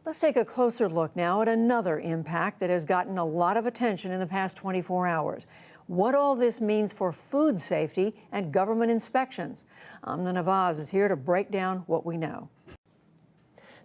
Let's take a closer look now at another impact that has gotten a lot of attention in the past 24 hours. What all this means for food safety and government inspections. Amna Nawaz is here to break down what we know.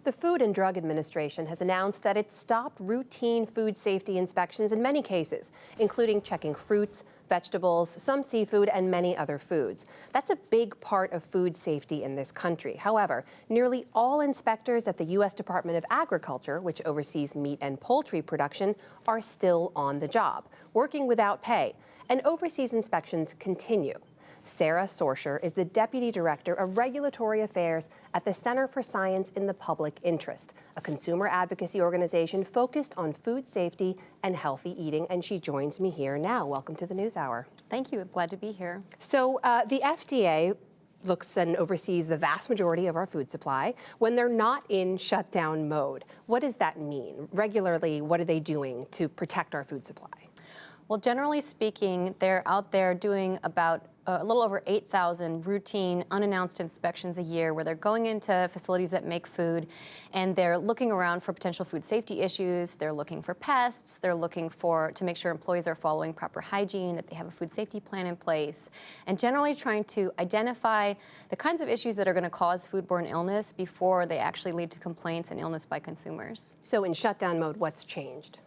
The Food and Drug Administration has announced that it stopped routine food safety inspections in many cases, including checking fruits, vegetables, some seafood, and many other foods. That's a big part of food safety in this country. However, nearly all inspectors at the U.S. Department of Agriculture, which oversees meat and poultry production, are still on the job, working without pay, and overseas inspections continue. Sarah Sorsher is the Deputy Director of Regulatory Affairs at the Center for Science in the Public Interest, a consumer advocacy organization focused on food safety and healthy eating, and she joins me here now. Welcome to the NewsHour. Thank you. I'm glad to be here. So the FDA looks and oversees the vast majority of our food supply when they're not in shutdown mode. What does that mean? Regularly, what are they doing to protect our food supply? Well, generally speaking, they're out there doing about a little over 8,000 routine, unannounced inspections a year where they're going into facilities that make food and they're looking around for potential food safety issues. They're looking for pests. They're looking to make sure employees are following proper hygiene, that they have a food safety plan in place, and generally trying to identify the kinds of issues that are going to cause foodborne illness before they actually lead to complaints and illness by consumers. So in shutdown mode, what's changed?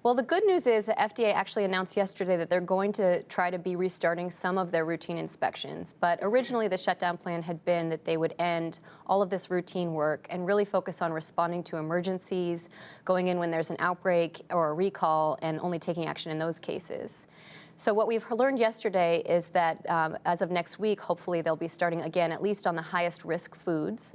Well, the good news is the FDA actually announced yesterday that they're going to try to be restarting some of their routine inspections. But originally, the shutdown plan had been that they would end all of this routine work and really focus on responding to emergencies, going in when there's an outbreak or a recall, and only taking action in those cases. So what we've learned yesterday is that as of next week, hopefully they'll be starting again, at least on the highest risk foods,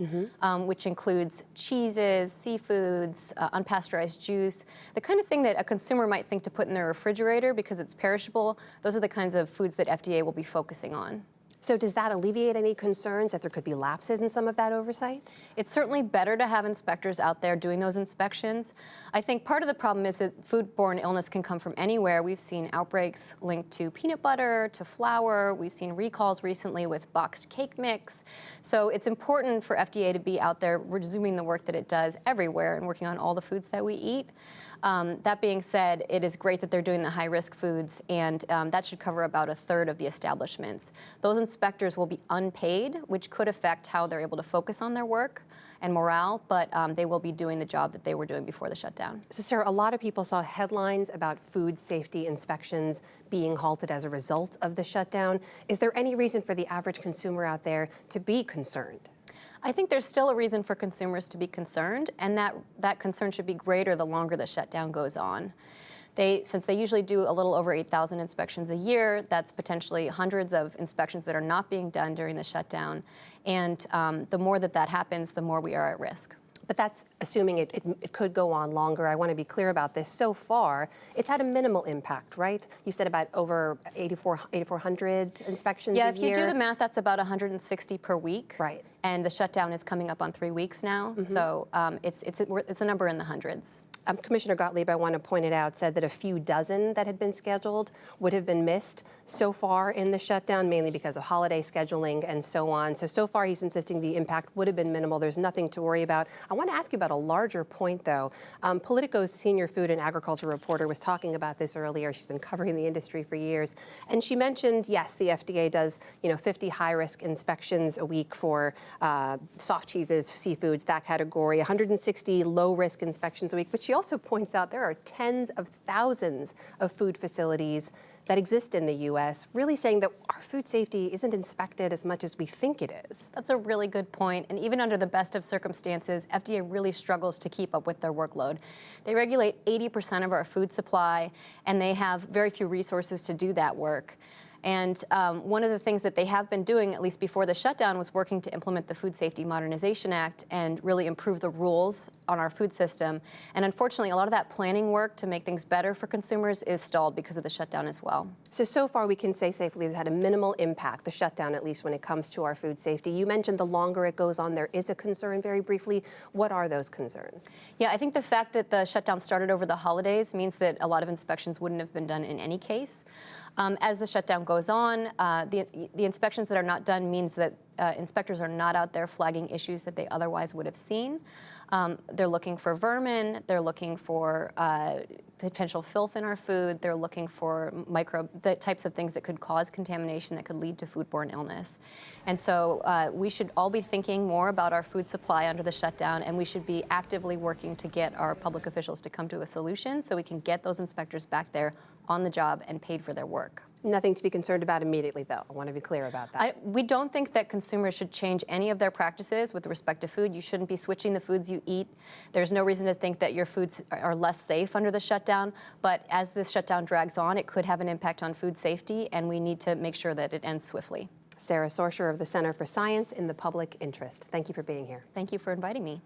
which includes cheeses, seafoods, unpasteurized juice, the kind of thing that a consumer might think to put in their refrigerator because it's perishable. Those are the kinds of foods that FDA will be focusing on. So does that alleviate any concerns that there could be lapses in some of that oversight? It's certainly better to have inspectors out there doing those inspections. I think part of the problem is that foodborne illness can come from anywhere. We've seen outbreaks linked to peanut butter, to flour. We've seen recalls recently with boxed cake mix. So it's important for FDA to be out there resuming the work that it does everywhere and working on all the foods that we eat. That being said, it is great that they're doing the high-risk foods, and that should cover about a third of the establishments. Those inspectors will be unpaid, which could affect how they're able to focus on their work and morale, but they will be doing the job that they were doing before the shutdown. So, Sarah, a lot of people saw headlines about food safety inspections being halted as a result of the shutdown. Is there any reason for the average consumer out there to be concerned? I think there's still a reason for consumers to be concerned, and that concern should be greater the longer the shutdown goes on. Since they usually do a little over 8,000 inspections a year, that's potentially hundreds of inspections that are not being done during the shutdown. And the more that happens, the more we are at risk. But that's assuming it could go on longer. I want to be clear about this. So far, it's had a minimal impact, right? You said about over 8,400 inspections a year. Yeah, if you do the math, that's about 160 per week. Right. And the shutdown is coming up on 3 weeks now. So it's a number in the hundreds. Commissioner Gottlieb, I want to point it out, said that a few dozen that had been scheduled would have been missed so far in the shutdown, mainly because of holiday scheduling and so on. So far, he's insisting the impact would have been minimal. There's nothing to worry about. I want to ask you about a larger point, though. Politico's senior food and agriculture reporter was talking about this earlier. She's been covering the industry for years. And she mentioned, yes, the FDA does 50 high-risk inspections a week for soft cheeses, seafoods, that category, 160 low-risk inspections a week. But she also points out there are tens of thousands of food facilities that exist in the U.S., really saying that our food safety isn't inspected as much as we think it is. That's a really good point. And even under the best of circumstances, FDA really struggles to keep up with their workload. They regulate 80% of our food supply, and they have very few resources to do that work. And one of the things that they have been doing, at least before the shutdown, was working to implement the Food Safety Modernization Act and really improve the rules on our food system. And unfortunately, a lot of that planning work to make things better for consumers is stalled because of the shutdown as well. So far we can say safely it's had a minimal impact, the shutdown at least, when it comes to our food safety. You mentioned the longer it goes on, there is a concern. Very briefly, what are those concerns? Yeah, I think the fact that the shutdown started over the holidays means that a lot of inspections wouldn't have been done in any case. As the shutdown goes on, the inspections that are not done means that inspectors are not out there flagging issues that they otherwise would have seen. They're looking for vermin, they're looking for potential filth in our food, they're looking for the types of things that could cause contamination that could lead to foodborne illness. And so we should all be thinking more about our food supply under the shutdown, and we should be actively working to get our public officials to come to a solution so we can get those inspectors back there on the job and paid for their work. Nothing to be concerned about immediately, though. I want to be clear about that. We don't think that consumers should change any of their practices with respect to food. You shouldn't be switching the foods you eat. There's no reason to think that your foods are less safe under the shutdown. But as this shutdown drags on, it could have an impact on food safety, and we need to make sure that it ends swiftly. Sarah Sorsher of the Center for Science in the Public Interest. Thank you for being here. Thank you for inviting me.